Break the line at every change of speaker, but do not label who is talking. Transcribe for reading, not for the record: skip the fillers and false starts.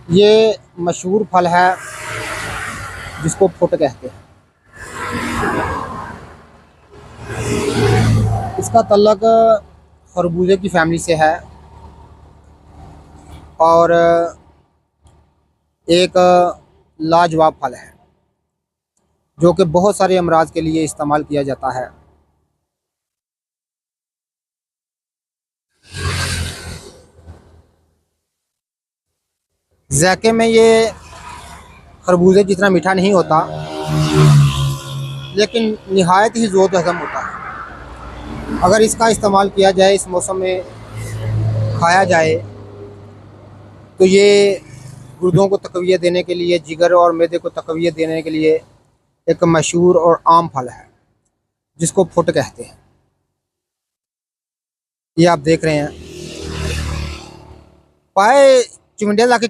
ये मशहूर फल है जिसको फुट कहते हैं। इसका तल्लक खरबूजे की फैमिली से है और एक लाजवाब फल है जो कि बहुत सारे अमराज के लिए इस्तेमाल किया जाता है। ज़ायके में ये खरबूजे जितना मीठा नहीं होता, लेकिन निहायत ही ज़ोर हज़म होता है। अगर इसका इस्तेमाल किया जाए, इस मौसम में खाया जाए, तो ये गुर्दों को तक़वियत देने के लिए, जिगर और मैदे को तक़वियत देने के लिए एक मशहूर और आम फल है जिसको फुट कहते हैं। ये आप देख रहे हैं। पाए चिमड़े लाके